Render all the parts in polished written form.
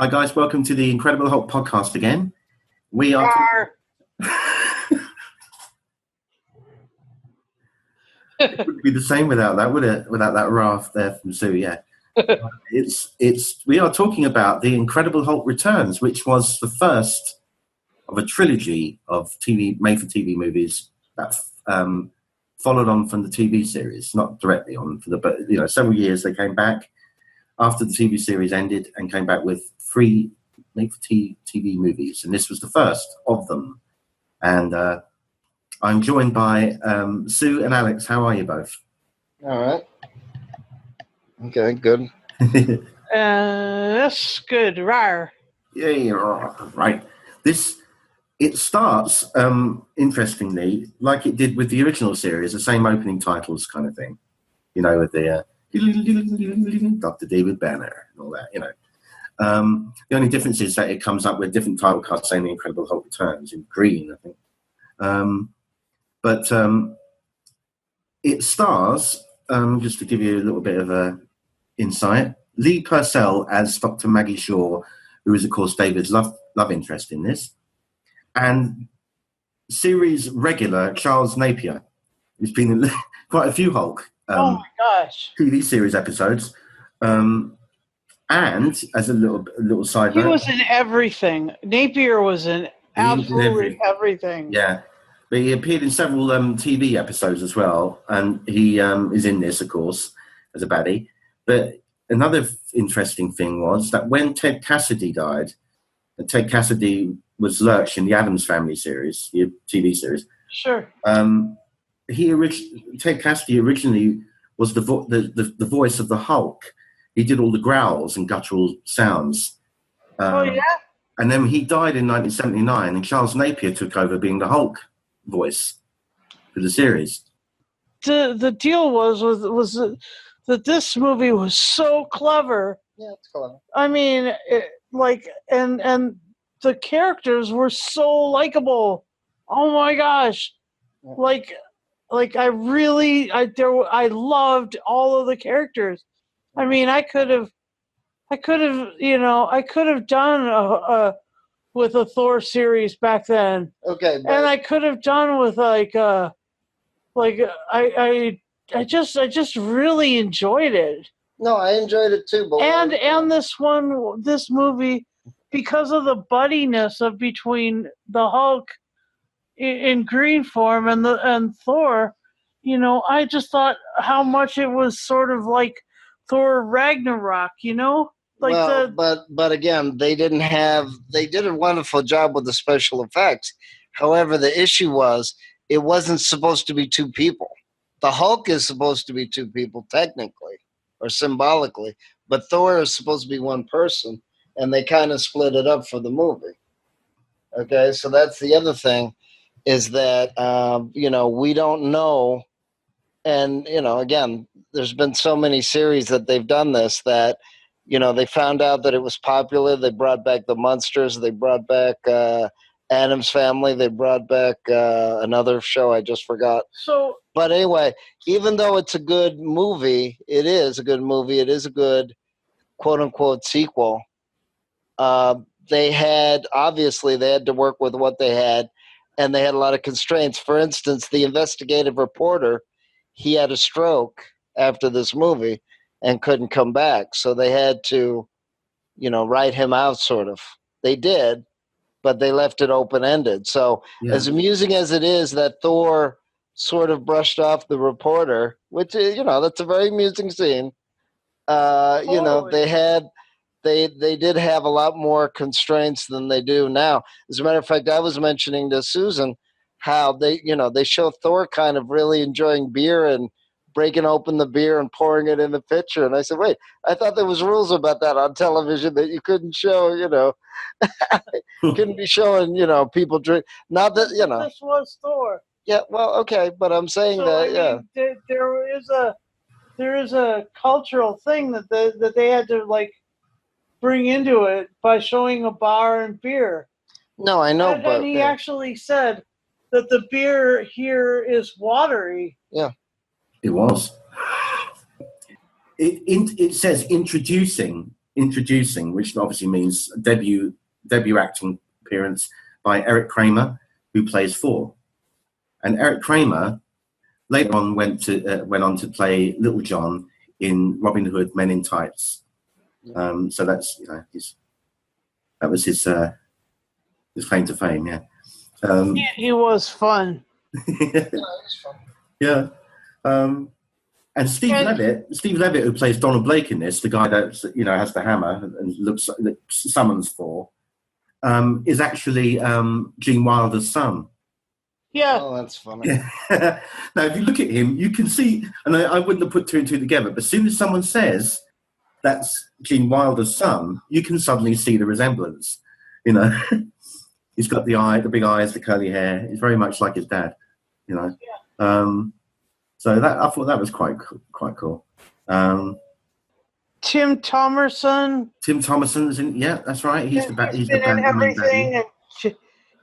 Hi guys, welcome to the Incredible Hulk podcast again. We are. It wouldn't be the same without that, would it? Without that raft there from Sue, yeah. We are talking about the Incredible Hulk Returns, which was the first of a trilogy of made-for-TV movies that followed on from the TV series, not directly on but several years they came back after the TV series ended and came back with 3 made-for-TV movies, and this was the first of them. And I'm joined by Sue and Alex. How are you both? All right. Okay, good. That's good. Rar. Yeah, right. It starts, interestingly, like it did with the original series, the same opening titles kind of thing, with the Dr. David Banner and all that, The only difference is that it comes up with different title cards saying The Incredible Hulk Returns in green, I think. But it stars, just to give you a little bit of insight, Lee Purcell as Dr. Maggie Shaw, who is, of course, David's love interest in this, and series regular Charles Napier, who's been in quite a few Hulk oh my gosh, TV series episodes. And as a little side note, he was in everything. Napier was in absolutely everything. Yeah, but he appeared in several TV episodes as well, and he is in this, of course, as a baddie. But another interesting thing was that when Ted Cassidy died, and Ted Cassidy was Lurch in the Addams Family series, the TV series. Sure. Ted Cassidy originally was the voice of the Hulk. He did all the growls and guttural sounds. Oh yeah. And then he died in 1979, and Charles Napier took over being the Hulk voice for the series. The deal was that this movie was so clever. Yeah, it's clever. I mean, and the characters were so likable. Oh my gosh, yeah. I loved all of the characters. I mean, I could have done with a Thor series back then. Okay. And I could have done with I just really enjoyed it. No, I enjoyed it too. But and this movie, because of the buddiness of between the Hulk in green form and Thor, I just thought how much it was sort of like Thor Ragnarok, but again, they did a wonderful job with the special effects. However, the issue was it wasn't supposed to be 2 people. The Hulk is supposed to be 2 people technically or symbolically, but Thor is supposed to be 1 person, and they kind of split it up for the movie. Okay, so that's the other thing, is that we don't know, and again, there's been so many series that they've done this that they found out that it was popular. They brought back the Munsters. They brought back Addams Family. They brought back another show I just forgot. But anyway, even though it's a good movie, it is a good movie. It is a good quote-unquote sequel. They had to work with what they had, and they had a lot of constraints. For instance, the investigative reporter, he had a stroke after this movie and couldn't come back. So they had to, write him out sort of. They did, but they left it open-ended. So as amusing as it is that Thor sort of brushed off the reporter, which, that's a very amusing scene. They did have a lot more constraints than they do now. As a matter of fact, I was mentioning to Susan how they show Thor kind of really enjoying beer and breaking open the beer and pouring it in the pitcher. And I said, wait, I thought there was rules about that on television, that you couldn't show, couldn't be showing, people drink. Not that, This was Thor. Yeah, well, okay, but I'm saying there is a cultural thing that they had to bring into it by showing a bar and beer. No, I know, and he actually said that the beer here is watery. Yeah. It was. It says introducing introducing, which obviously means debut acting appearance by Eric Kramer, who plays Thor. And Eric Kramer later on went on to play Little John in Robin Hood Men in Tights. So that's that was his claim to fame. Yeah, he was fun. Yeah. And Steve Levitt, who plays Donald Blake in this, the guy that has the hammer and summons Thor, is actually Gene Wilder's son. Yeah. Oh, that's funny. Yeah. Now, if you look at him, you can see, and I wouldn't have put two and two together, but as soon as someone says that's Gene Wilder's son, you can suddenly see the resemblance. He's got the big eyes, the curly hair. He's very much like his dad. Yeah. So that I thought that was quite cool. Tim Thomerson is in. Yeah, that's right. He's been in everything. And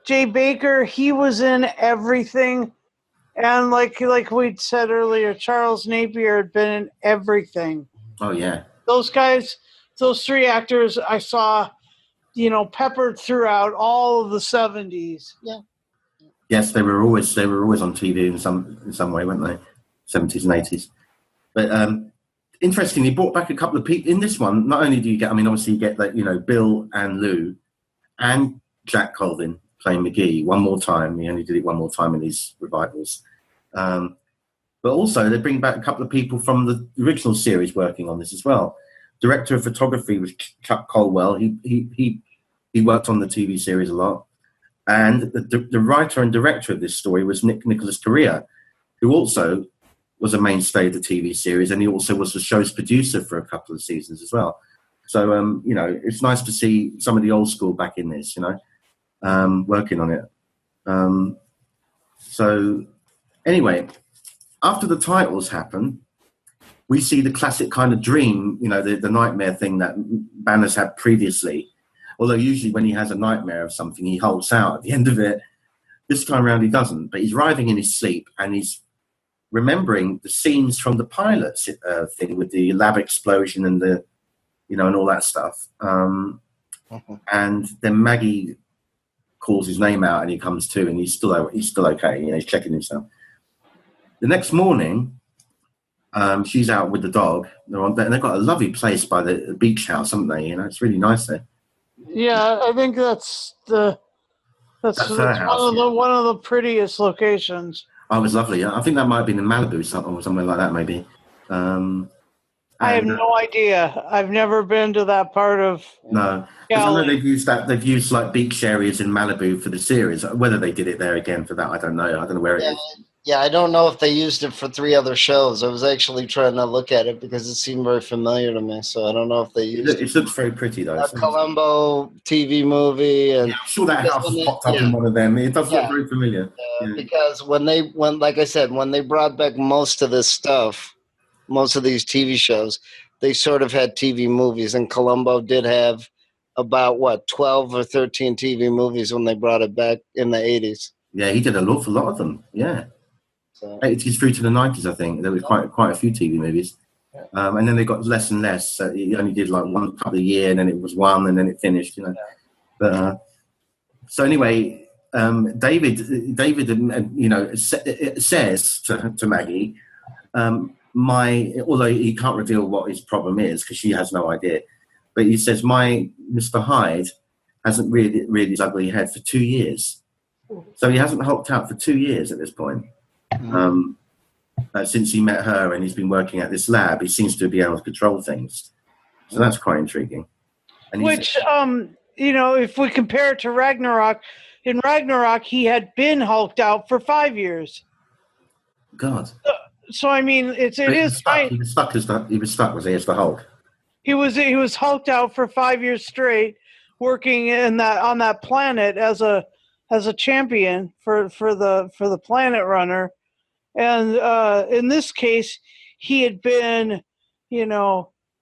Jay Baker, he was in everything. And like we'd said earlier, Charles Napier had been in everything. Oh yeah. Those guys, those three actors, I saw, peppered throughout all of the 70s. Yeah. Yes, they were always on TV in some way, weren't they? 70s and 80s. But interestingly, brought back a couple of people in this one. Not only do you get, obviously you get that, Bill and Lou and Jack Colvin playing McGee one more time. He only did it one more time in these revivals. But also they bring back a couple of people from the original series working on this as well. Director of photography was Chuck Colwell. He worked on the TV series a lot. And the writer and director of this story was Nicholas Correa, who also was a mainstay of the TV series, and he also was the show's producer for a couple of seasons as well. So, it's nice to see some of the old school back in this, working on it. So, anyway, after the titles happen, we see the classic kind of dream, the nightmare thing that Banner's had previously. Although usually when he has a nightmare of something, he holds out at the end of it. This time around, he doesn't. But he's writhing in his sleep, and he's remembering the scenes from the pilot thing with the lab explosion and the, and all that stuff. And then Maggie calls his name out, and he comes to, and he's still okay. He's checking himself. The next morning, she's out with the dog. And they've got a lovely place by the beach house, haven't they? It's really nice there. Yeah, I think that's one of the prettiest locations. Oh, it was lovely. I think that might have been in Malibu or somewhere like that, maybe. I have no idea. I've never been to that part of. No, because I know they've used like beach areas in Malibu for the series. Whether they did it there again for that, I don't know. I don't know where it is. Yeah, I don't know if they used it for 3 other shows. I was actually trying to look at it because it seemed very familiar to me. So I don't know if they used it. It looks very pretty, though. A Columbo TV movie. And I'm sure that house popped up in one of them. It does look very familiar. Because when like I said, when they brought back most of this stuff, most of these TV shows, they sort of had TV movies. And Columbo did have about, 12 or 13 TV movies when they brought it back in the 80s. Yeah, he did an awful lot of them. Yeah. So. 80s through to the 90s, I think. There was quite a few TV movies. And then they got less and less. So he only did like one couple of years, and then it was one, and then it finished, But so anyway, David, says to Maggie, although he can't reveal what his problem is because she has no idea, but he says, my Mr. Hyde hasn't reared his ugly head for 2 years. So he hasn't hulked out for 2 years at this point. Since he met her and he's been working at this lab, he seems to be able to control things. So that's quite intriguing. And if we compare it to Ragnarok, in Ragnarok, he had been hulked out for 5 years. God. So I mean, it is stuck. He was stuck as the Hulk. He was hulked out for 5 years straight, working on that planet as a champion for the Planet Runner. And in this case, he had been,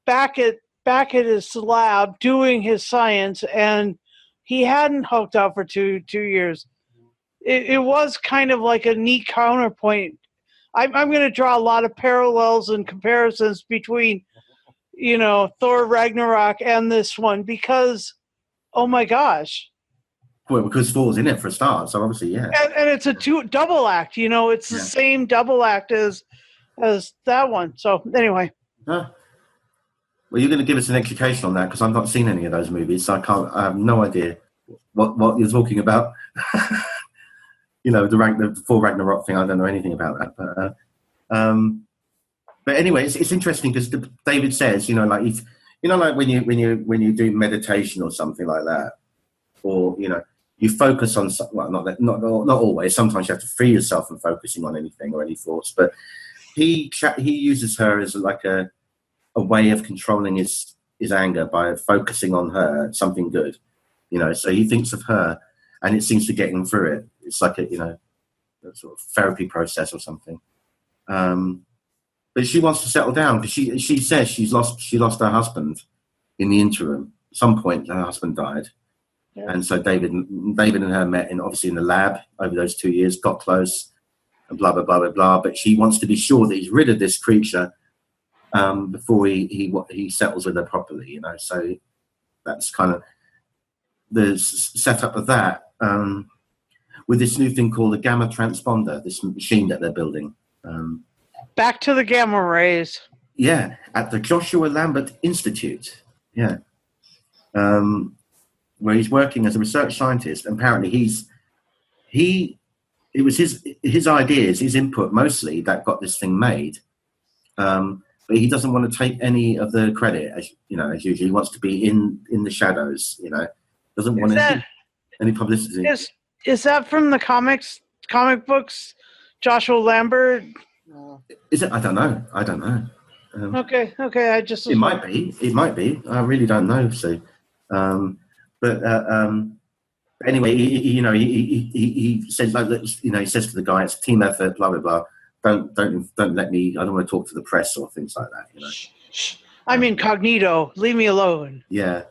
back at his lab doing his science, and he hadn't hulked out for two years. It was kind of like a neat counterpoint. I'm going to draw a lot of parallels and comparisons between, Thor Ragnarok and this one because, oh my gosh. Well, because Thor's in it for a start, so obviously, yeah. And it's a double act, it's the same double act as that one. So anyway. Huh. Well, you're going to give us an education on that because I've not seen any of those movies, so I have no idea what you're talking about. The Thor Ragnarok thing, I don't know anything about that. But anyway, it's interesting because David says, like if like when you do meditation or something like that, or you focus on not always. Sometimes you have to free yourself from focusing on anything or any thoughts. But he uses her as like a way of controlling his anger by focusing on her, something good. So he thinks of her, and it seems to get him through it. It's like a sort of therapy process or something. But she wants to settle down because she says she lost her husband in the interim. At some point, her husband died. Yeah. And so David and her met obviously in the lab over those 2 years, got close, and blah blah blah blah blah. But she wants to be sure that he's rid of this creature before he settles with her properly. So that's kind of the setup of that. With this new thing called a gamma transponder, this machine that they're building. Back to the gamma rays. Yeah, at the Joshua Lambert Institute. Yeah. Where he's working as a research scientist. Apparently it was his ideas, his input mostly that got this thing made. But he doesn't want to take any of the credit, as usual. He wants to be in the shadows, doesn't want any publicity. Is that from the comic books, Joshua Lambert? Is it? I don't know. Okay. It might be. I really don't know. So, but anyway, he says like he says to the guy, it's a team effort. Blah blah blah. Don't let me. I don't want to talk to the press or things like that. I'm incognito. Leave me alone. Yeah.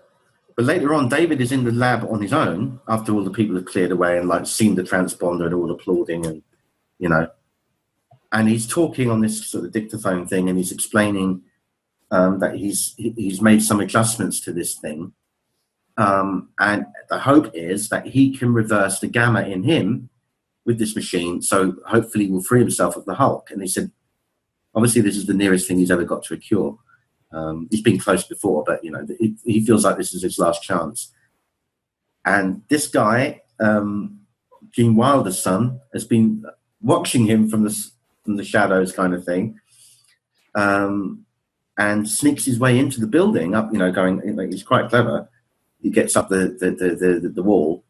But later on, David is in the lab on his own after all the people have cleared away and seen the transponder and all applauding and and he's talking on this sort of dictaphone thing and he's explaining that he's made some adjustments to this thing, and the hope is that he can reverse the gamma in him with this machine, so hopefully he will free himself of the Hulk. And he said, obviously this is the nearest thing he's ever got to a cure. He's been close before, but he feels like this is his last chance. And this guy, Gene Wilder's son, has been watching him from the shadows, kind of thing, and sneaks his way into the building. Up, going. He's quite clever. He gets up the wall,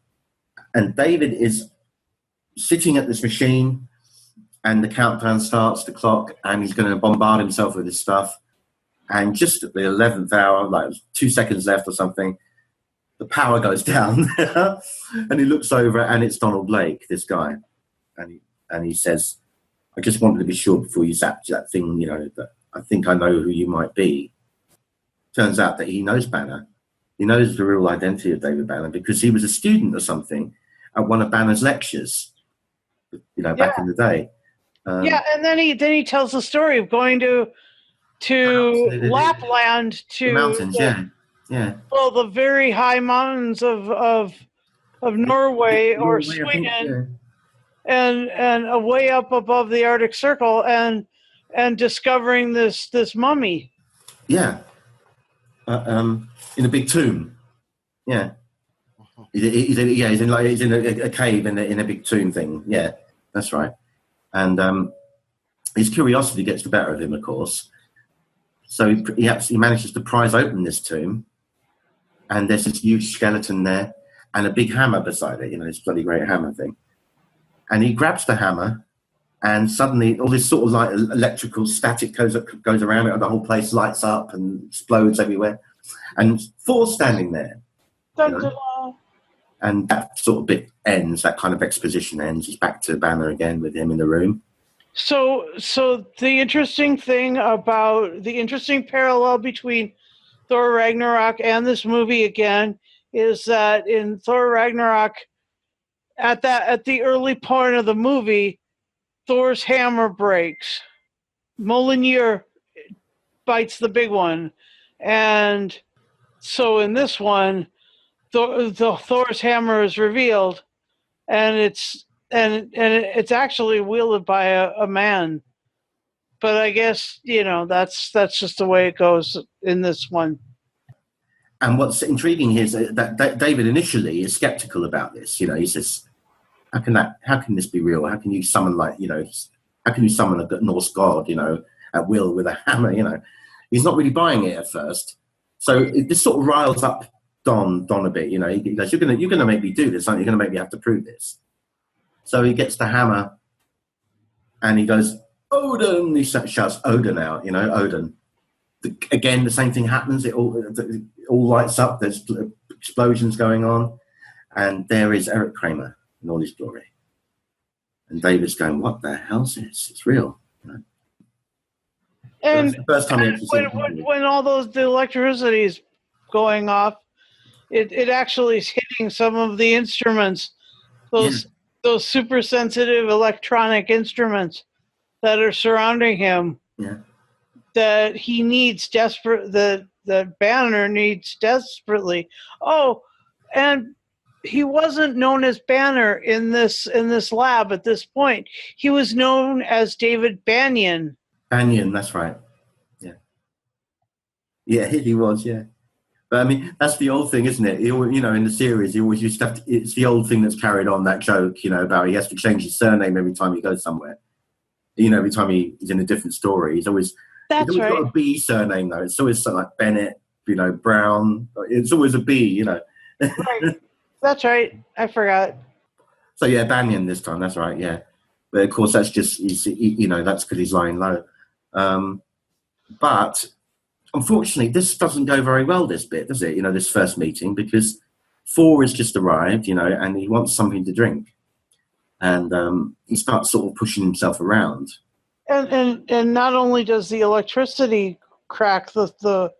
and David is sitting at this machine, and the countdown starts, the clock, and he's going to bombard himself with this stuff. And just at the 11th hour, like 2 seconds left or something, the power goes down. And he looks over and it's Donald Blake, this guy. And he says, I just wanted to be sure before you zapped that thing, that I think I know who you might be. Turns out that he knows Banner. He knows the real identity of David Banner because he was a student or something at one of Banner's lectures, back in the day. And then he tells the story of going to Lapland, to the mountains, yeah. Well, the very high mountains of Norway or Sweden, and way up above the Arctic Circle, and discovering this mummy. Yeah, in a big tomb. Yeah, he's in a cave in a big tomb thing. Yeah, that's right. And his curiosity gets the better of him, of course. So he actually manages to prise open this tomb, and there's this huge skeleton there, and a big hammer beside it. This bloody great hammer thing. And he grabs the hammer, and suddenly all this sort of like electrical static goes around it, and the whole place lights up and explodes everywhere. And Thor's standing there. And that sort of bit ends. That kind of exposition ends. He's back to Banner again with him in the room. So the interesting parallel between Thor Ragnarok and this movie again is that in Thor Ragnarok, at the early part of the movie, Thor's hammer breaks. Mjolnir bites the big one, And so in this one, the Thor's hammer is revealed, and it's actually wielded by a man. But I guess that's just the way it goes in this one. And what's intriguing here is that David initially is skeptical about this. He says, "How can this be real? How can you summon how can you summon a Norse god, at will with a hammer?" He's not really buying it at first. So this sort of riles up Don a bit. He goes, "You're gonna make me do this, aren't you? You're gonna make me have to prove this." So he gets the hammer, and he goes, "Odin!" He shouts Odin out. Odin. Again, the same thing happens. It all lights up. There's explosions going on, and there is Eric Kramer in all his glory. And David's going, "What the hell's this? It's real." And the first time when all the electricity is going off, it actually is hitting some of the instruments. Those super sensitive electronic instruments that are surrounding him. Yeah. That he needs that Banner needs desperately. Oh, and he wasn't known as Banner in this lab at this point. He was known as David Banyan. Banyan, that's right. Yeah. Yeah, he was, yeah. But I mean, that's the old thing, isn't it? In the series, he always used to have to, it's the old thing that's carried on, that joke, about he has to change his surname every time he goes somewhere. Every time he's in a different story, he's always got a B surname, though. It's always something like Bennett, Brown. It's always a B, Right. That's right. I forgot. So, yeah, Banyan this time. That's right, yeah. But, of course, that's just, that's because he's lying low. But, unfortunately, this doesn't go very well, this bit, does it? This first meeting, because Thor has just arrived, and he wants something to drink. And he starts sort of pushing himself around. And not only does the electricity crack the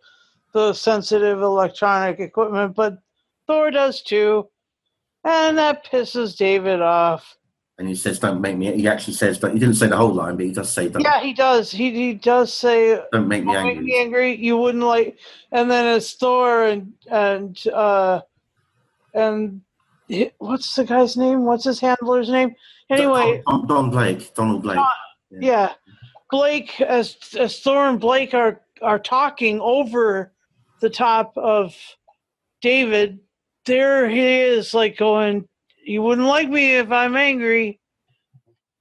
sensitive electronic equipment, but Thor does too, and that pisses David off. And he says, "Don't make me." He actually says, "But he didn't say the whole line, but he does say." Yeah, he does. He does say, "Don't make me angry." Make me angry. You wouldn't like. And then it's Thor and what's the guy's name? What's his handler's name? Anyway, Donald Blake. Yeah. Blake, as Thor and Blake are talking over the top of David, there he is, like going, "You wouldn't like me if I'm angry,"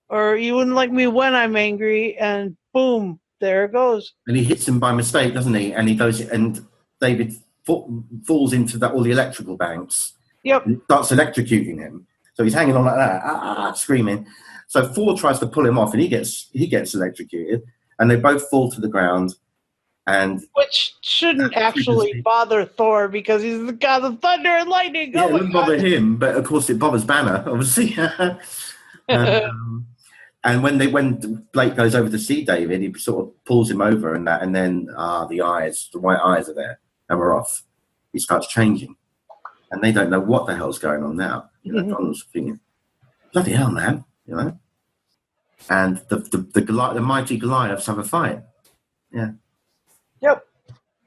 or "You wouldn't like me when I'm angry," and boom, there it goes. And he hits him by mistake, doesn't he? And he goes, and David falls into all the electrical banks. Yep. And starts electrocuting him. So he's hanging on like that, screaming. So Thor tries to pull him off, and he gets electrocuted, and they both fall to the ground. And which shouldn't actually bother Thor, because he's the god of thunder and lightning. Yeah, it wouldn't bother him, but of course it bothers Banner, obviously. And when Blake goes over to see David, he sort of pulls him over and then the white eyes are there, and we're off. He starts changing, and they don't know what the hell's going on now. Donald's thinking, "Bloody hell, man!" And the mighty Goliaths have a fight. Yeah. Yep.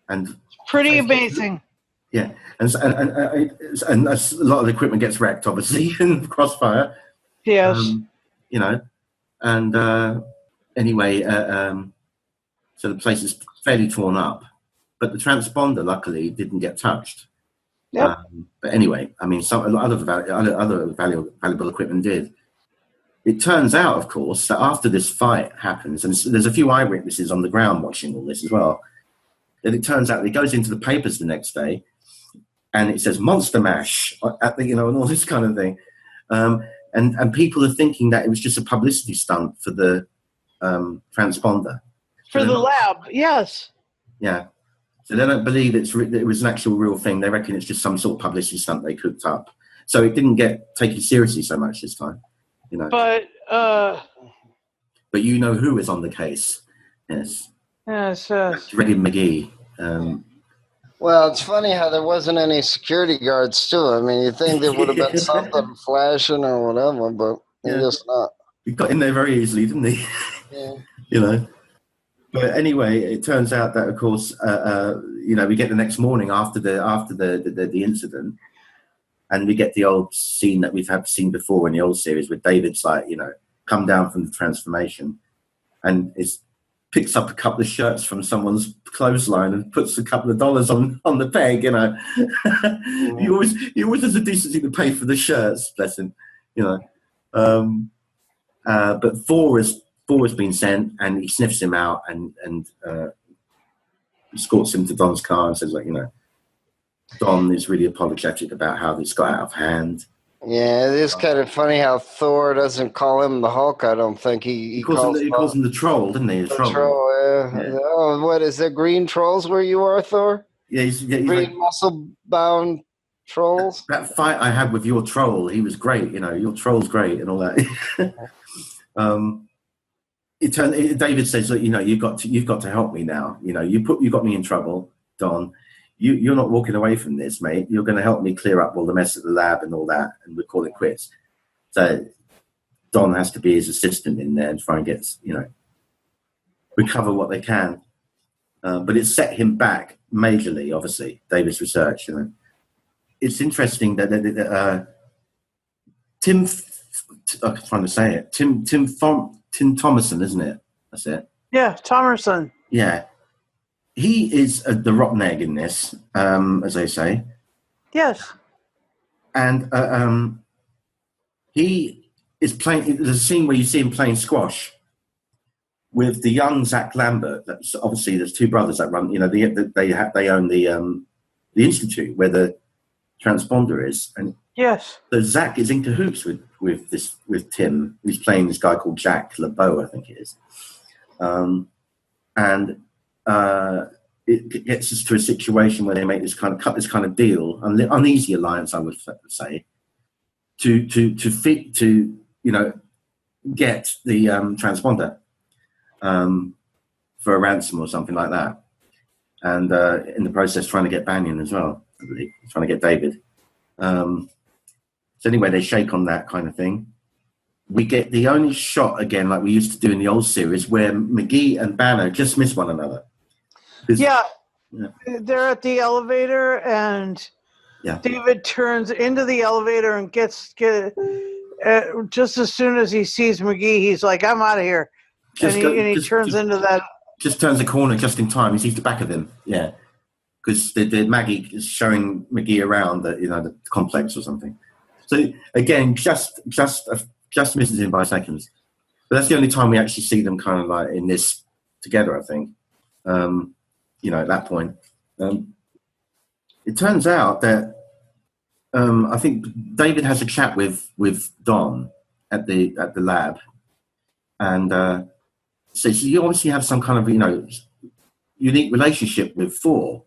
And pretty amazing. Yeah, and a lot of the equipment gets wrecked, obviously, in Crossfire. Yes. Anyway, so the place is fairly torn up, but the transponder, luckily, didn't get touched. Yep. But anyway, I mean, a lot of other valuable equipment did. It turns out, of course, that after this fight happens, and there's a few eyewitnesses on the ground watching all this as well, that it turns out that it goes into the papers the next day, and it says Monster Mash and all this kind of thing. And people are thinking that it was just a publicity stunt for the transponder. For the lab, yes. Yeah. So they don't believe it was an actual real thing. They reckon it's just some sort of publicity stunt they cooked up. So it didn't get taken seriously so much this time. But you know who is on the case? Yes. Yes. Reddy McGee. Well, it's funny how there wasn't any security guards too. I mean, you think there would have been something flashing or whatever, but just not. He got in there very easily, didn't he? Yeah. But anyway, it turns out that, of course, we get the next morning after the incident, and we get the old scene that we've seen before in the old series, where David's like, come down from the transformation, and picks up a couple of shirts from someone's clothesline and puts a couple of dollars on the peg. He always has the decency to pay for the shirts, bless him. But Thor has been sent, and he sniffs him out and escorts him to Don's car and says, Don is really apologetic about how this got out of hand. Yeah, it is kind of funny how Thor doesn't call him the Hulk. I don't think he calls him the Troll, didn't he? The Troll. Yeah. Oh, what is it? Green Trolls where you are, Thor? Yeah, he's green muscle-bound trolls. That fight I had with your Troll, he was great. Your Troll's great and all that. David says, look, you've got to help me now. You got me in trouble, Don. You're not walking away from this, mate. You're going to help me clear up all the mess at the lab and all that, and we call it quits. So Don has to be his assistant in there and try and get, recover what they can. But it set him back majorly, obviously, David's research. It's interesting that Tim Thomerson, isn't it? That's it. Yeah, Thomerson. Yeah. He is the rotten egg in this, as they say. Yes. And he is playing. There's a scene where you see him playing squash with the young Zach Lambert. That's obviously there's two brothers that run. They own the institute where the transponder is. And yes. So Zach is in cahoots with Tim. He's playing this guy called Jack LeBeau, I think it is. It gets us to a situation where they make this kind of deal, an uneasy alliance, I would say, to get the transponder for a ransom or something like that, and in the process trying to get Banyan as well, I believe, trying to get David. So anyway, they shake on that kind of thing. We get the only shot again, like we used to do in the old series, where McGee and Banner just miss one another. Yeah, they're at the elevator, and David turns into the elevator and gets just as soon as he sees McGee, he's like, "I'm out of here," and he turns into that. Just turns the corner just in time. He sees the back of him. Yeah, because the Maggie is showing McGee around the complex or something. So again, just misses him by seconds. But that's the only time we actually see them kind of like in this together, I think. At that point. It turns out that I think David has a chat with Don at the lab, and says you obviously have some kind of unique relationship with Thor,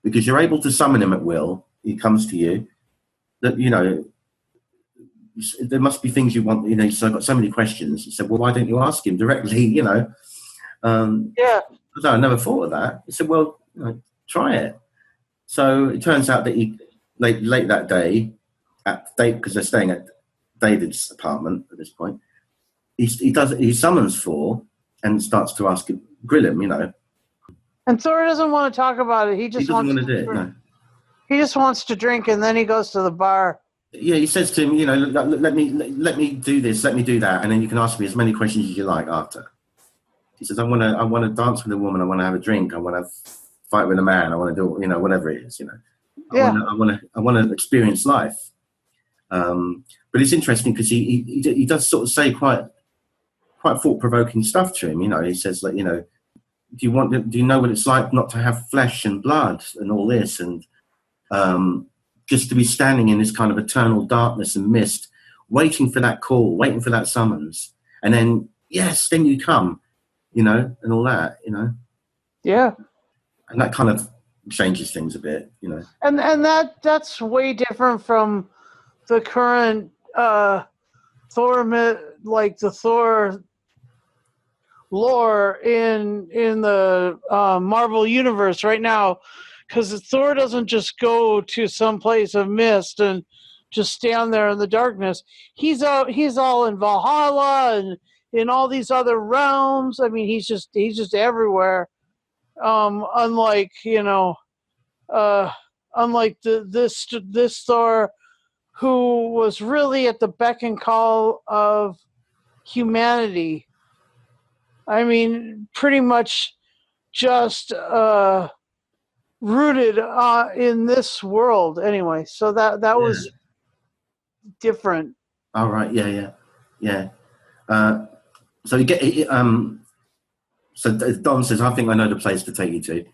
because you're able to summon him at will. He comes to you. That there must be things you want. So I've got so many questions. He said, "Well, why don't you ask him directly?" Yeah. No, I never thought of that. He said, "Well, try it." So it turns out that he late that day because they're staying at David's apartment at this point. He summons Thor and starts to grill him. And Thor doesn't want to talk about it. He doesn't want to do it. No. He just wants to drink, and then he goes to the bar. Yeah, he says to him, let me do this, let me do that, and then you can ask me as many questions as you like after. He says, I want to dance with a woman, I want to have a drink, I want to fight with a man, I want to do whatever it is, Yeah. I want to experience life. But it's interesting because he does sort of say quite thought-provoking stuff to him. He says do you know what it's like not to have flesh and blood and all this, and just to be standing in this kind of eternal darkness and mist, waiting for that call, waiting for that summons, and then then you come, and all that, Yeah. And that kind of changes things a bit, And that's way different from the current Thor, like the Thor lore in the Marvel universe right now, because Thor doesn't just go to some place of mist and just stand there in the darkness. He's all in Valhalla, and in all these other realms. I mean, he's just everywhere. Unlike unlike this Thor, who was really at the beck and call of humanity. I mean, pretty much just rooted in this world anyway. So that was different. All right. Yeah. So you get so Don says, "I think I know the place to take you to."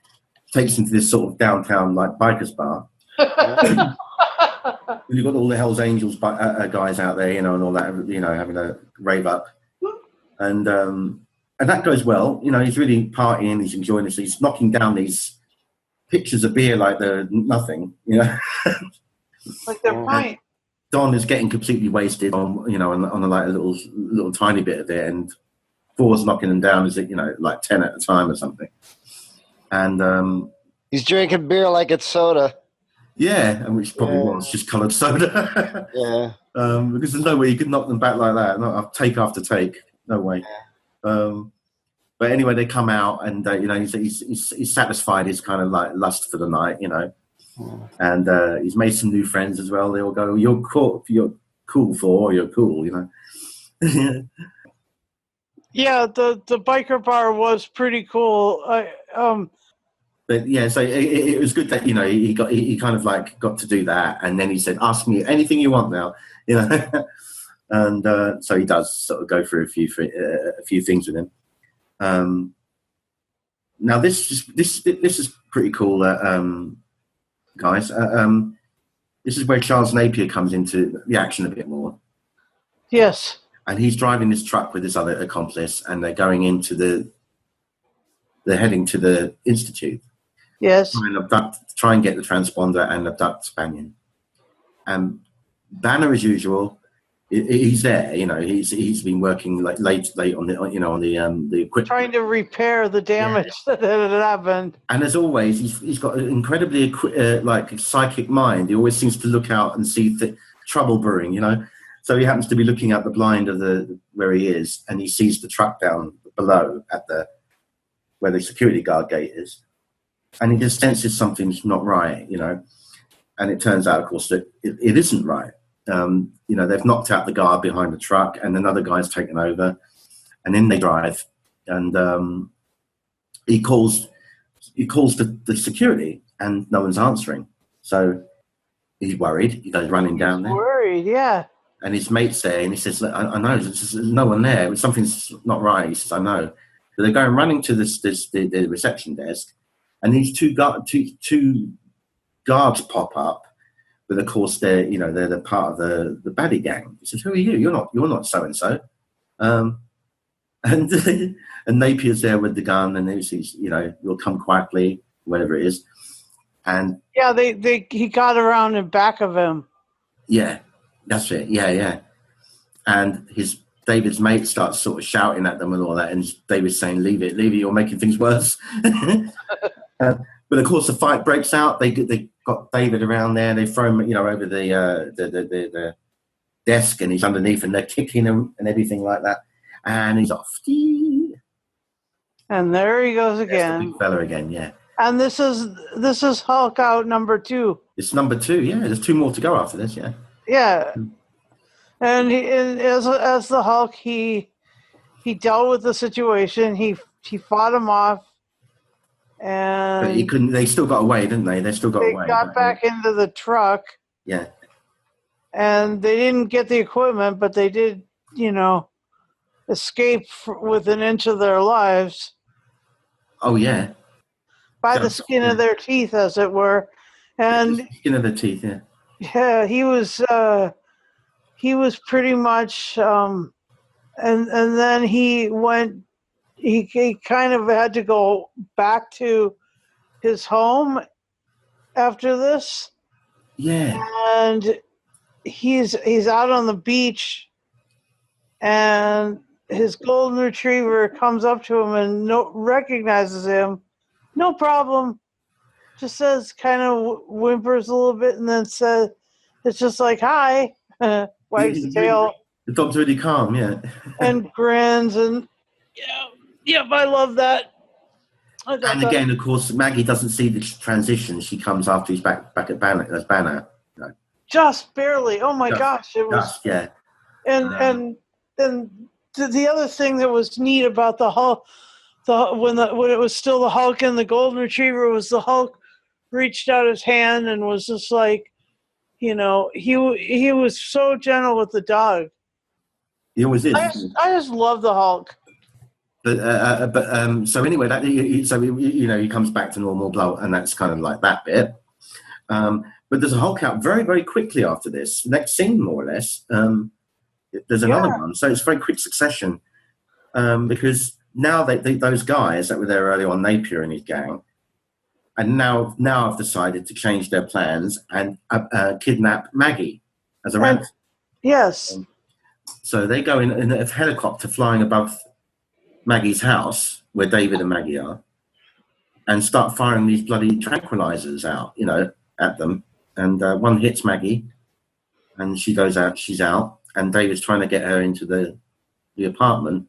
Takes him to this sort of downtown like bikers bar. You've got all the Hell's Angels guys out there, and all that, having a rave up, and that goes well. He's really partying, he's enjoying this, he's knocking down these pitchers of beer like they're nothing, like they're fine. Don is getting completely wasted on like a little tiny bit of it, and Thor's knocking them down, like 10 at a time or something, and he's drinking beer like it's soda. Yeah, and which probably was just coloured soda. Yeah. Because there's no way you could knock them back like that. Not take after take. No way. But anyway, they come out, and he's satisfied his kind of like lust for the night, and he's made some new friends as well. They all go, "You're cool, Thor. You're cool," Yeah, the biker bar was pretty cool. But yeah, so it was good that he kind of like got to do that, and then he said, "Ask me anything you want now," and so he does sort of go through a few things with him. Now this is pretty cool, guys. This is where Charles Napier comes into the action a bit more. Yes, and he's driving this truck with this other accomplice, and they're going they're heading to the Institute. Yes. Try and get the transponder and abduct Banyan. And Banner, as usual, he's there. He's been working late on the equipment, trying to repair the damage that had happened. And as always, he's got an incredibly psychic mind. He always seems to look out and see the trouble brewing. So he happens to be looking out the blind of where he is, and he sees the truck down below at where the security guard gate is. And he just senses something's not right, and it turns out, of course, that it isn't right. They've knocked out the guard behind the truck, and another guy's taken over, and then they drive, and he calls the security, and no one's answering. So he's worried. He goes running down there. Worried, yeah. And his mate's there, and he says, "Look, I know there's no one there. Something's not right." He says, "I know." So they're going running to the reception desk. And these two guards pop up, but of course they're the part of the baddie gang. He says, "Who are you? You're not so and so." And Napier's there with the gun, and he says, "You'll come quietly," whatever it is. And yeah, he got around in back of him. Yeah, that's it. Yeah. And David's mate starts sort of shouting at them and all that, and David's saying, "Leave it, you're making things worse." But of course, the fight breaks out. They got David around there. They throw him, over the desk, and he's underneath, and they're kicking him and everything like that. And he's off. And there he goes again. That's the big fella again, yeah. And this is Hulk out number 2. It's number 2, yeah. There's 2 more to go after this, yeah. Yeah. And as the Hulk, he dealt with the situation. He fought him off. And but he couldn't. They still got away, didn't they? They still got away. They got back into the truck. Yeah. And they didn't get the equipment, but they did, escape with an inch of their lives. Oh yeah. By the skin of their teeth, as it were. And skin of their teeth, yeah. Yeah, he was pretty much, and then he went. He kind of had to go back to his home after this. Yeah. And he's out on the beach, and his golden retriever comes up to him and recognizes him. No problem. Just says, kind of whimpers a little bit, and then says, "It's just like hi." Wags the tail. The dog's really calm, yeah. And grins, and I love that. And again, of course, Maggie doesn't see the transition. She comes after he's back at Banner. That's Banner. You know. Just barely. Oh my gosh, it was. Just, yeah. And the other thing that was neat about the Hulk, when it was still the Hulk and the Golden Retriever, was the Hulk reached out his hand and was just like, he was so gentle with the dog. He always is. I just love the Hulk. But so anyway, he comes back to normal, blah, and that's kind of like that bit. But there's a Hulk out very, very quickly after this. Next scene, more or less. There's another one, so it's very quick succession. Because now those guys that were there early on, Napier and his gang, and now have decided to change their plans and kidnap Maggie as a ransom. Yes. So they go in a helicopter flying above Maggie's house, where David and Maggie are, and start firing these bloody tranquilizers out, at them. And one hits Maggie, and she goes out. She's out, and David's trying to get her into the apartment,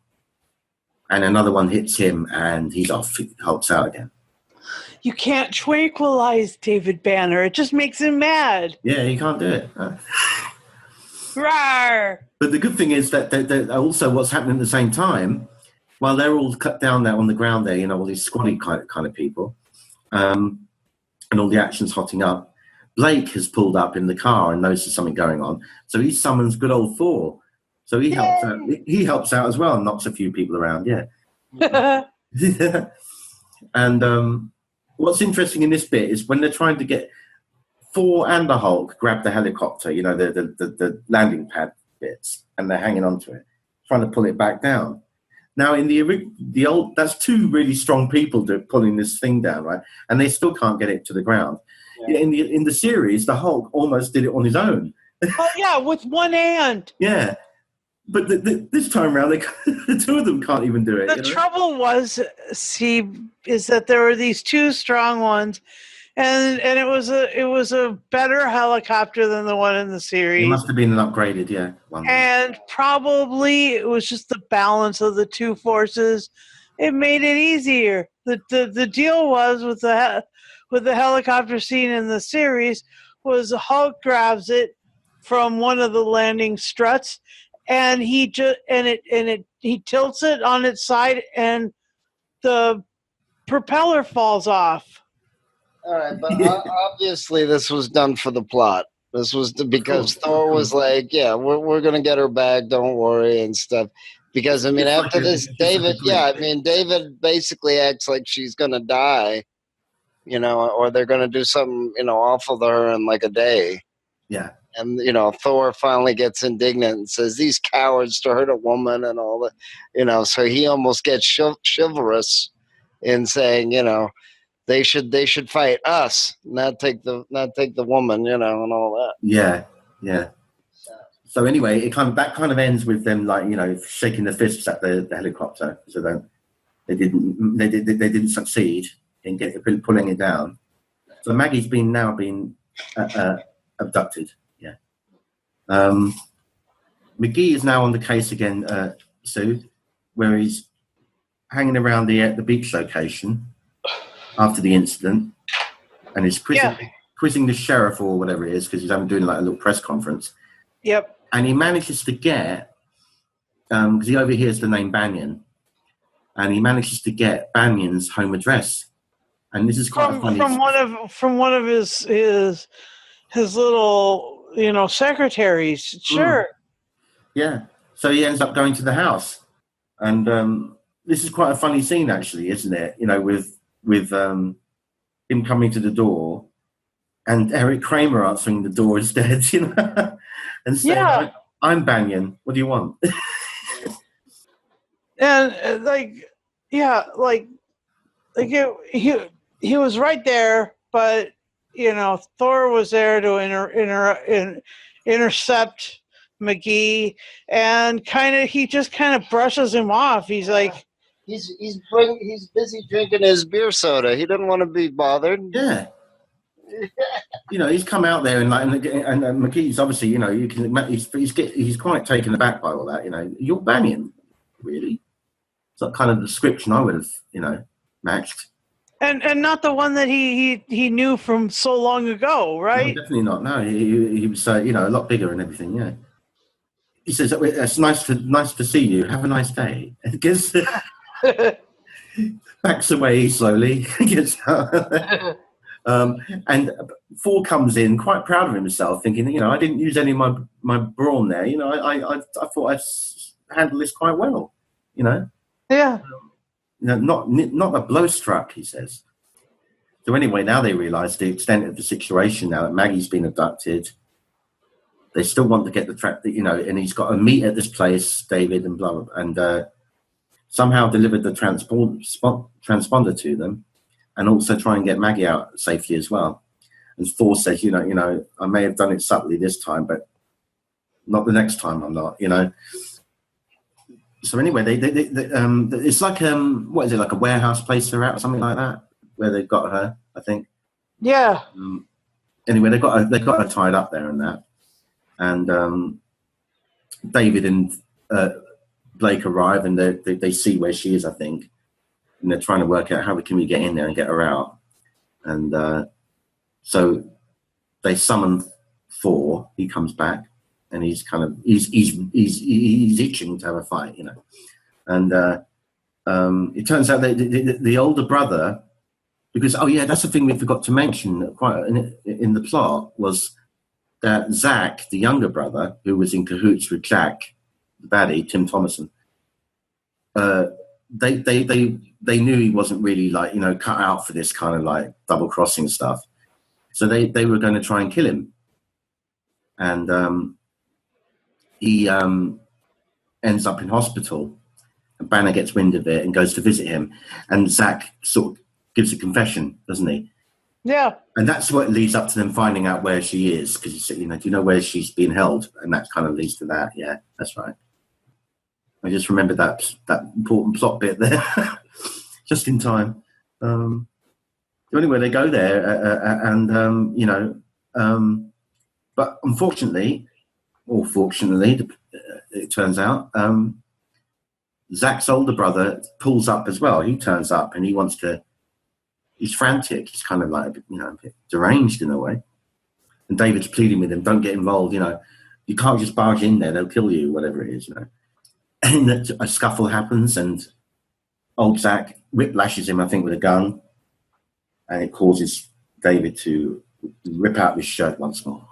and another one hits him, and he's off. He Hulk's out again. You can't tranquilize David Banner. It just makes him mad. Yeah, he can't do it. Rawr! But the good thing is that also what's happening at the same time, while they're all cut down there on the ground there, all these squatty kind of people, and all the action's hotting up, Blake has pulled up in the car and notices something going on. So he summons good old Thor. So he helps out. He helps out as well and knocks a few people around, yeah. And what's interesting in this bit is when they're trying to get Thor and the Hulk grab the helicopter, the landing pad bits, and they're hanging onto it, trying to pull it back down. Now, in the old, that's two really strong people pulling this thing down, right? And they still can't get it to the ground. Yeah. In the series, the Hulk almost did it on his own. With one hand. Yeah. But this time around, the two of them can't even do it. The trouble was, is that there were these two strong ones, and it was a better helicopter than the one in the series. It must have been an upgraded, one. And probably it was just the balance of the two forces. It made it easier. The deal was with the helicopter scene in the series was Hulk grabs it from one of the landing struts. And he tilts it on its side, and the propeller falls off. All right, but obviously this was done for the plot. This was because Thor was like, "Yeah, we're gonna get her back. Don't worry," and stuff. Because after this, David basically acts like she's gonna die, or they're gonna do something, awful to her in like a day. Yeah. And, Thor finally gets indignant and says, these cowards to hurt a woman and all that, so he almost gets chivalrous in saying, they should fight us, not take the woman, and all that. Yeah. Yeah. So anyway, that kind of ends with them shaking their fists at the helicopter. So they didn't succeed in pulling it down. So Maggie's been abducted. McGee is now on the case again, Sue, where he's hanging around the beach location after the incident, and he's quizzing the sheriff or whatever it is, because he's doing a little press conference. Yep. And he manages to get, because he overhears the name Banyan, and he manages to get Banyan's home address. And this is quite funny. From one of his little secretaries. Sure. Yeah. So he ends up going to the house, and this is quite a funny scene, actually, isn't it? With him coming to the door, and Eric Kramer answering the door instead, and saying, "I'm Banyan. What do you want?" And he was right there, but. Thor was there to intercept McGee, and he just brushes him off. He's like, he's busy drinking his beer soda. He didn't want to be bothered. Yeah, You know, he's come out there and McKee's obviously, you know, he's quite taken aback by all that. You know, you're Banyan, really? It's that kind of description I would have, you know, matched. And not the one that he knew from so long ago, right? No, definitely not. No, he was you know, a lot bigger and everything. Yeah. He says, "It's nice to see you. Have a nice day." And gets backs away slowly. Gets and Thor comes in quite proud of himself, thinking, you know, I didn't use any of my brawn there. You know, I thought I'd handled this quite well. You know. Yeah. You know, not a blow struck, he says. So anyway, now they realise the extent of the situation. Now that Maggie's been abducted, they still want to get the track. You know, and he's got to meet at this place, David, and blah, blah, and somehow delivered the transponder to them, and also try and get Maggie out safely as well. And Thor says, you know, I may have done it subtly this time, but not the next time. I'm not, you know. So anyway, they it's like what is it, like a warehouse place they're at or something like that, where they've got her, I think. Yeah. Anyway, they got her tied up there and that, and David and Blake arrive and they see where she is, I think, and they're trying to work out how we get in there and get her out, and so they summon Thor. He comes back. And he's kind of he's itching to have a fight, you know. And it turns out that the older brother, because that's the thing we forgot to mention quite in the plot, was that Zach, the younger brother, who was in cahoots with Jack, the baddie, Tim Thomerson, they knew he wasn't really, like, you know, cut out for this kind of like double crossing stuff, so they were going to try and kill him, and he ends up in hospital, and Banner gets wind of it and goes to visit him, and Zach sort of gives a confession, doesn't he? Yeah. And that's what leads up to them finding out where she is, because he said, you know, do you know where she's being held? And that kind of leads to that. Yeah, that's right. I just remembered that important plot bit there, just in time. So anyway, they go there, and you know, but unfortunately. Or fortunately, it turns out, Zach's older brother pulls up as well. He turns up and he's frantic. He's kind of like, you know, a bit deranged in a way. And David's pleading with him, don't get involved, you know. You can't just barge in there, they'll kill you, whatever it is, you know. And a scuffle happens, and old Zach whiplashes him, I think, with a gun. And it causes David to rip out his shirt once more.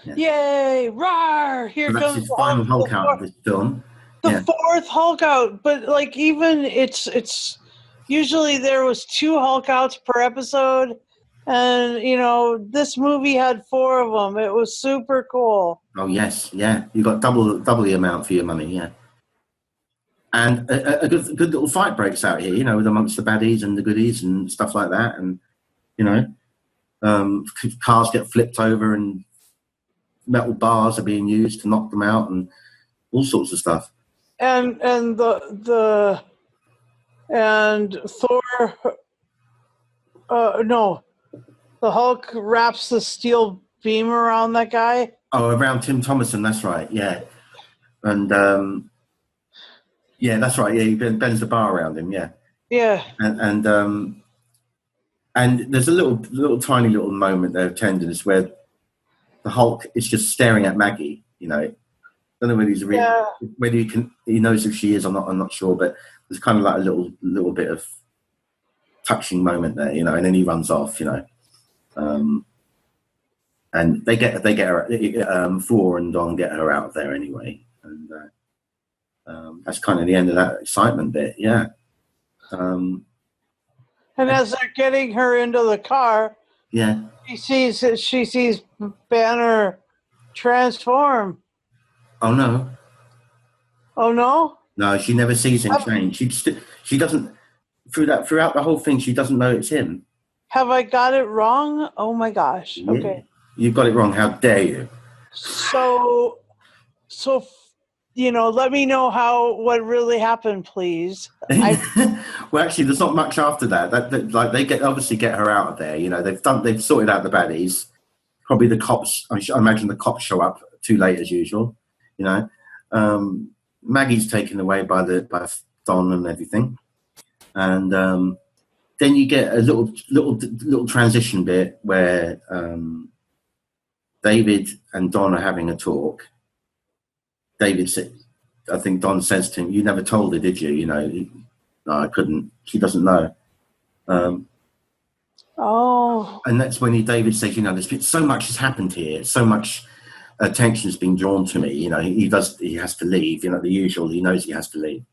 Yeah. Yay! Rawr! Here so comes his final Hulk out of this film. The fourth Hulk out, but like even it's usually there was 2 Hulk outs per episode, and you know this movie had 4 of them. It was super cool. Oh yes, yeah, you got double the amount for your money, yeah. And a good little fight breaks out here, you know, with amongst the baddies and the goodies and stuff like that, and you know, cars get flipped over and metal bars are being used to knock them out and all sorts of stuff. And Thor, no, the Hulk wraps the steel beam around that guy. Oh, around Tim Thomerson, that's right, yeah. And yeah, that's right. Yeah, he bends the bar around him. Yeah. Yeah. And there's a little tiny little moment there of tenderness where the Hulk is just staring at Maggie. You know, I don't know whether he's really, whether he knows if she is or not. I'm not sure, but there's kind of like a little bit of touching moment there. You know, and then he runs off. You know, and they get her. Thor and Don get her out of there anyway, and. That's kind of the end of that excitement bit, yeah. And as they're getting her into the car, yeah, she sees Banner transform. Oh no! Oh no! No, she never sees him change. She doesn't throughout the whole thing. She doesn't know it's him. Have I got it wrong? Oh my gosh! Yeah. Okay, you've got it wrong. How dare you? So. let me know what really happened, please. Well, actually, there's not much after that. Like they obviously get her out of there. They've sorted out the baddies. Probably the cops. I imagine the cops show up too late as usual. Maggie's taken away by Don and everything, and then you get a little transition bit where David and Don are having a talk. David said, I think Don says to him, "You never told her, did you?" No, I couldn't. She doesn't know. And that's when David says, there's been so much has happened here, so much attention has been drawn to me. He has to leave. The usual. He knows he has to leave.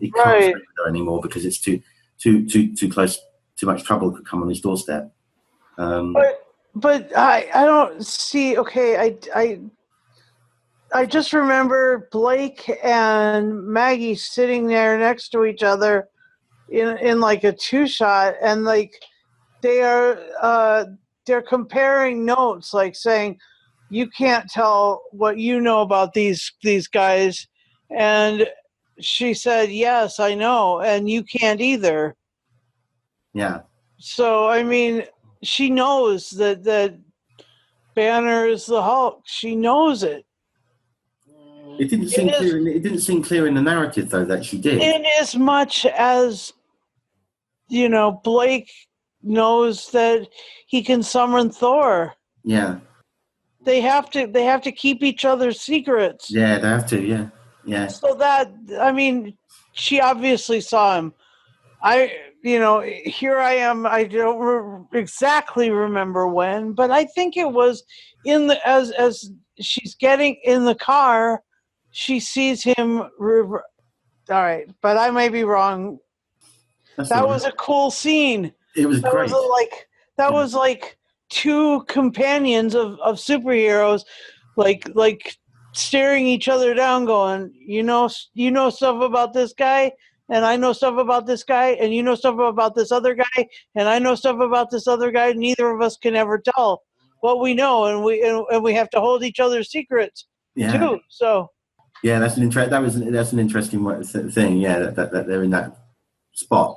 He can't stay with her anymore because it's too close. Too much trouble could come on his doorstep. But I don't see. Okay, I just remember Blake and Maggie sitting there next to each other in like a 2-shot, and like they're comparing notes, like saying, "You can't tell what you know about these guys," and she said, "Yes, I know, and you can't either." Yeah. So I mean, she knows that Banner is the Hulk. She knows it. It didn't seem clear in the narrative, though, that she did. In as much as, Blake knows that he can summon Thor. Yeah. They have to keep each other's secrets. Yeah, they have to. Yeah. Yeah. So she obviously saw him. Here I am. I don't exactly remember when, but I think it was as she's getting in the car. She sees him. All right, but I may be wrong. That was a cool scene. It was great. That was like two companions of superheroes, like staring each other down, going, you know stuff about this guy, and I know stuff about this guy, and you know stuff about this other guy, and I know stuff about this other guy. Neither of us can ever tell what we know, and we have to hold each other's secrets too. So. Yeah, that's an interesting thing. Yeah, that they're in that spot.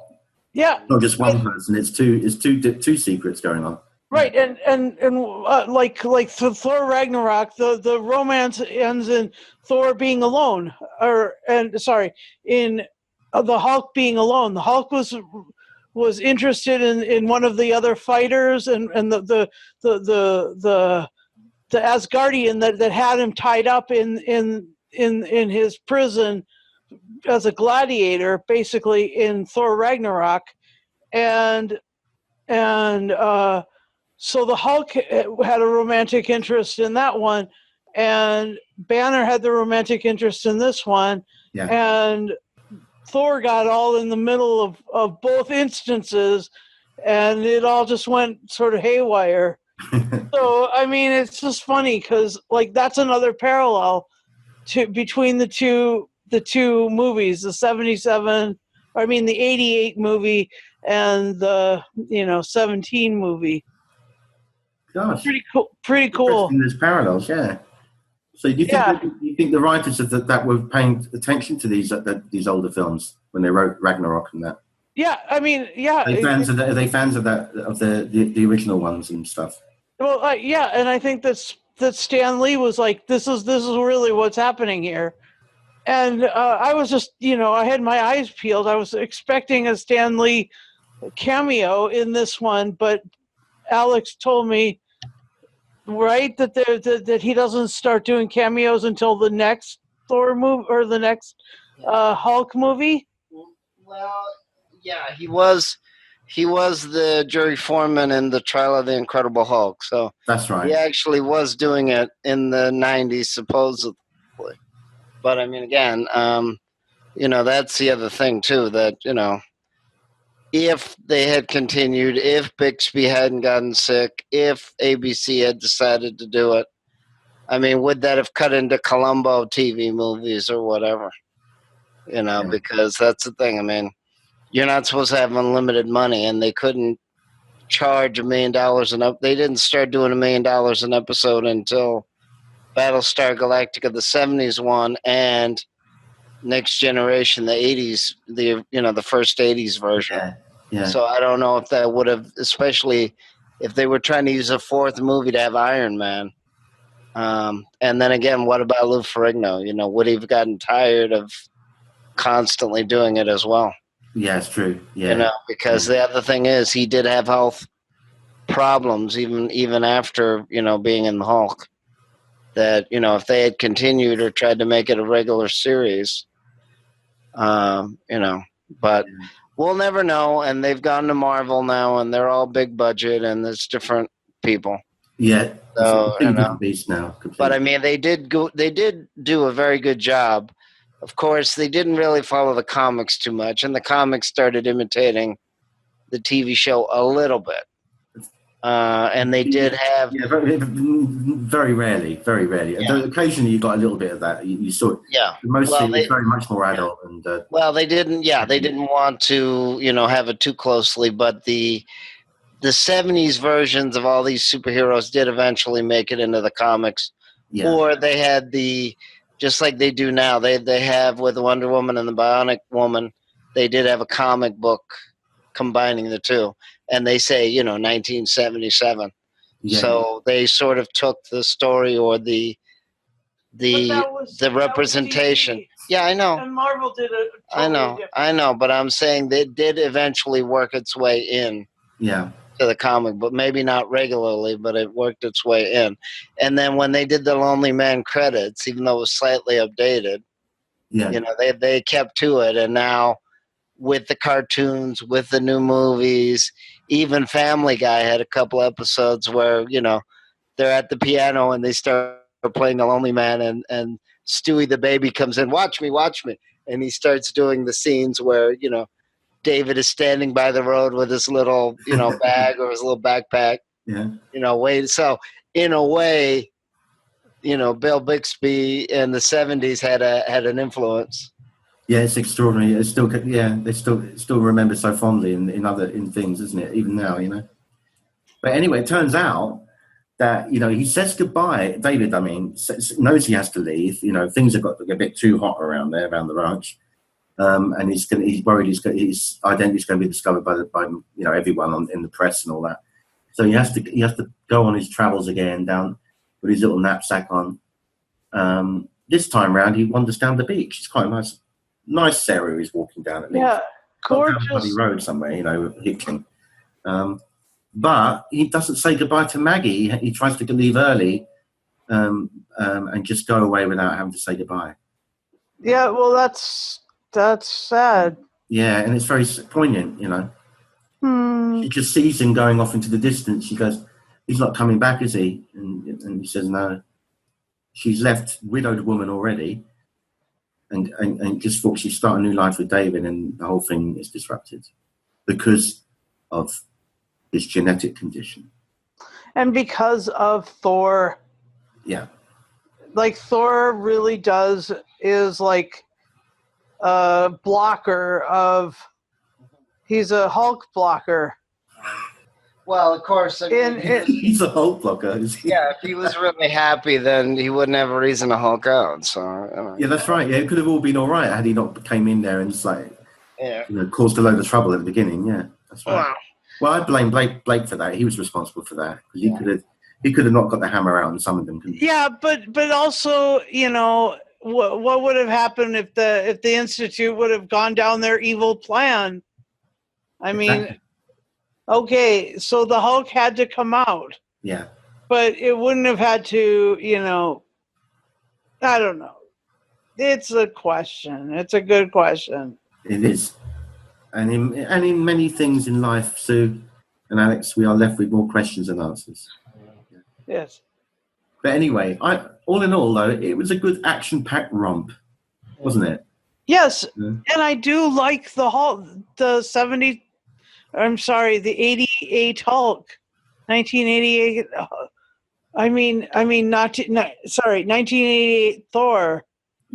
Yeah, not just one person. It's two secrets going on. Right, and like Thor Ragnarok, the romance ends in Thor being alone, in the Hulk being alone. The Hulk was interested in one of the other fighters, and the Asgardian that had him tied up in his prison as a gladiator, basically in Thor Ragnarok, and so the Hulk had a romantic interest in that one, and Banner had the romantic interest in this one, and Thor got all in the middle of both instances, and it all just went sort of haywire. So I mean, it's just funny because that's another parallel between the two movies, the 88 movie and the 17 movie. Gosh, pretty cool. There's parallels, yeah. So do you think the writers of that were paying attention to these older films when they wrote Ragnarok and that? Yeah, I mean, yeah. Are they fans of the original ones and stuff? Well, and I think that Stan Lee was like, this is really what's happening here. And I was just, I had my eyes peeled. I was expecting a Stan Lee cameo in this one, but Alex told me, right, that he doesn't start doing cameos until the next Thor movie or the next Hulk movie. Well, yeah, he was the Jerry Foreman in the Trial of the Incredible Hulk. So that's right. He actually was doing it in the 90s, supposedly. But I mean, again, that's the other thing too. That if they had continued, if Bixby hadn't gotten sick, if ABC had decided to do it, I mean, would that have cut into Columbo TV movies or whatever? Because that's the thing. I mean, you're not supposed to have unlimited money, and they couldn't charge $1 million they didn't start doing $1 million an episode until Battlestar Galactica, the 70s one, and Next Generation, the 80s, the first 80s version. Yeah, yeah. So I don't know if that would have, especially if they were trying to use a fourth movie to have Iron Man. And then again, what about Lou Ferrigno? Would he have gotten tired of constantly doing it as well? Yeah, it's true. Yeah, because the other thing is he did have health problems even after being in the Hulk. That if they had continued or tried to make it a regular series, but we'll never know. And they've gone to Marvel now, and they're all big budget, and there's different people. Yeah, so different beast now. Completely. But I mean, they did do a very good job. Of course, they didn't really follow the comics too much, and the comics started imitating the TV show a little bit. And they did have very rarely. Yeah. Occasionally, you got a little bit of that. You saw it. Yeah, mostly it was very much more adult. And they didn't. Yeah, they didn't want to have it too closely. But the 70s versions of all these superheroes did eventually make it into the comics, or they had just like they do now. They have with Wonder Woman and the Bionic Woman, they did have a comic book combining the two. And they say, 1977. Yeah. So they sort of took the story or the representation. Yeah, I know. And Marvel did it. Totally I know. But I'm saying they did eventually work its way in. Yeah. To the comic, but maybe not regularly, but it worked its way in. And then when they did the Lonely Man credits, even though it was slightly updated, they kept to it. And now with the cartoons, with the new movies, even Family Guy had a couple episodes where, they're at the piano and they start playing The Lonely Man and Stewie the baby comes in, watch me. And he starts doing the scenes where, David is standing by the road with his little, bag or his little backpack. Yeah. So in a way, Bill Bixby in the 70s had an influence. Yeah, it's extraordinary. It's still, they still remember so fondly in things, isn't it? Even now, But anyway, it turns out that he says goodbye. David, knows he has to leave. Things have got a bit too hot around the ranch, and he's worried his identity is going to be discovered by everyone in the press and all that. So he has to go on his travels again down with his little knapsack on. This time round, he wanders down the beach. It's quite nice. Nice area he's walking down at least. Yeah, gorgeous. Down a bloody road somewhere, Hickling. But he doesn't say goodbye to Maggie. He tries to leave early and just go away without having to say goodbye. Yeah, well, that's sad. Yeah, and it's very poignant, She just sees him going off into the distance. She goes, he's not coming back, is he? And he says, no. She's left widowed woman already. And just thought she'd start a new life with David, and the whole thing is disrupted because of his genetic condition. And because of Thor. Yeah. Like Thor really is like a blocker he's a Hulk blocker. Well, of course. He's a Hulk blocker. Yeah, if he was really happy, then he wouldn't have a reason to Hulk out. So. Yeah, that's right. Yeah, it could have all been all right had he not came in there and just caused a load of trouble at the beginning. Yeah, that's right. Wow. Well, I blame Blake for that. He was responsible for that because he could have not got the hammer out and summoned them. Yeah, but also what would have happened if the Institute would have gone down their evil plan? I mean. Okay, so the Hulk had to come out. Yeah. But it wouldn't have had to, I don't know. It's a question. It's a good question. It is. And in many things in life, Sue and Alex, we are left with more questions than answers. Yes. But anyway, all in all, though, it was a good action-packed romp, wasn't it? Yes, and I do like the Hulk, the 88 Hulk, 1988. 1988 Thor.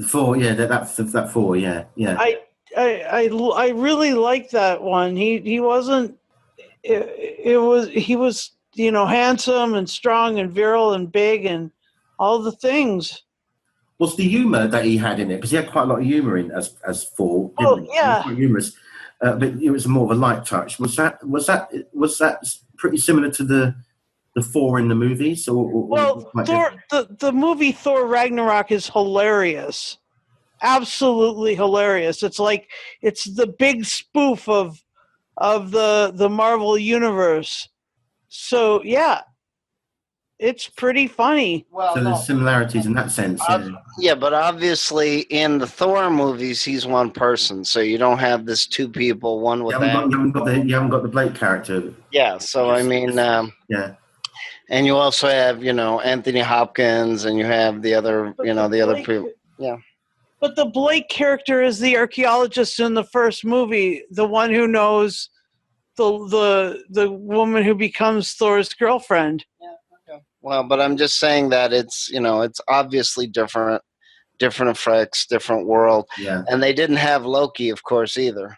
Thor, yeah, that's that Thor, yeah. I really like that one. He wasn't. He was handsome and strong and virile and big and all the things. Was the humor that he had in it, because he had quite a lot of humor in as Thor. Oh, didn't he? yeah. He was quite humorous, but it was more of a light touch. Was that pretty similar to the Thor in the movies? Well, the movie Thor Ragnarok is hilarious, absolutely hilarious. It's like it's the big spoof of the Marvel universe. So yeah, it's pretty funny. Well, so there's similarities in that sense. Yeah, but obviously in the Thor movies, he's one person, so you don't have this two people, one with You haven't got the Blake character. Yeah, so I mean, yeah. And you also have, Anthony Hopkins, and you have the other, other people. Yeah. But the Blake character is the archaeologist in the first movie, the one who knows the woman who becomes Thor's girlfriend. Yeah. Okay. Well, but I'm just saying that it's obviously different effects, different world. Yeah. And they didn't have Loki, of course, either.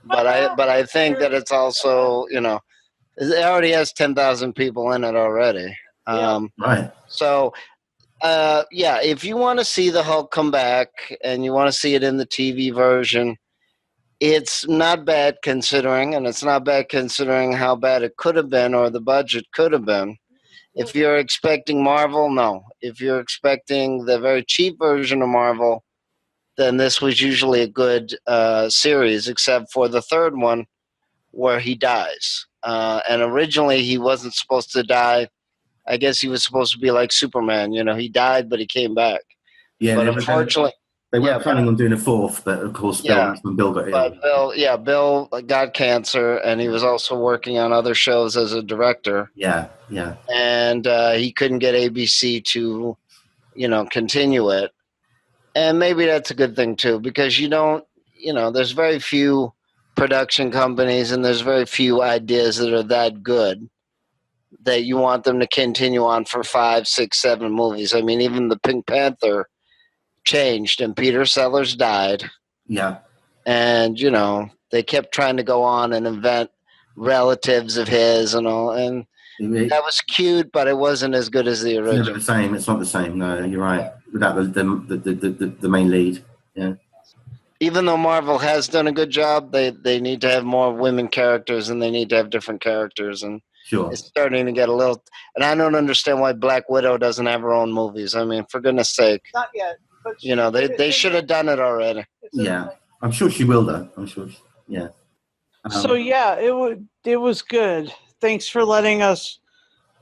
But I think that it's also, it already has 10,000 people in it already. Right. So, if you want to see the Hulk come back and you want to see it in the TV version, it's not bad considering, and it's not bad considering how bad it could have been or the budget could have been. If you're expecting Marvel, no. If you're expecting the very cheap version of Marvel, then this was usually a good series, except for the third one where he dies. And originally he wasn't supposed to die. I guess he was supposed to be like Superman. He died, but he came back. Yeah, but unfortunately, they weren't planning on doing a fourth, but of course, Bill got ill. But Bill got cancer, and he was also working on other shows as a director. Yeah. And he couldn't get ABC to, continue it. And maybe that's a good thing too, because there's very few production companies and there's very few ideas that are that good that you want them to continue on for 5, 6, 7 movies. I mean, even the Pink Panther changed and Peter Sellers died. Yeah. And, they kept trying to go on and invent relatives of his and all. And that was cute, but it wasn't as good as the original. It's not the same. No, you're right. Without the main lead. Yeah. Even though Marvel has done a good job, they need to have more women characters and they need to have different characters. And sure. It's starting to get a little... And I don't understand why Black Widow doesn't have her own movies. I mean, for goodness sake. Not yet. But they should have done it already. Yeah. I'm sure she will, though. I'm sure. Yeah. So, it was good. Thanks for letting us,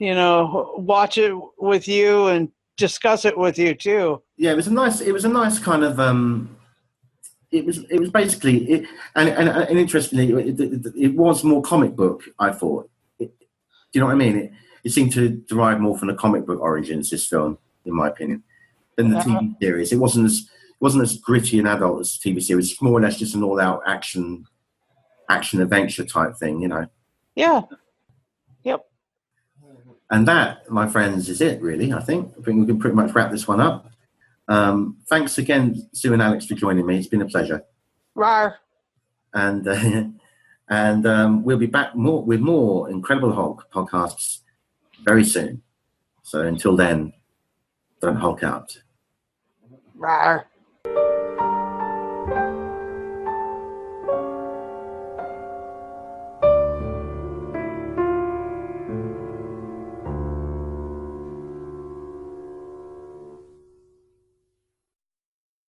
watch it with you and discuss it with you, too. Yeah, it was a nice kind of... It was basically... And interestingly, it was more comic book, I thought. Do you know what I mean? It seemed to derive more from the comic book origins, this film, in my opinion, than the TV series. It wasn't as gritty and adult as the TV series. It's more or less just an all-out action adventure type thing, Yeah. Yep. And that, my friends, is it, really, I think. I think we can pretty much wrap this one up. Thanks again, Sue and Alex, for joining me. It's been a pleasure. Rawr. And we'll be back with more Incredible Hulk podcasts very soon. So until then, don't Hulk out. Rawr.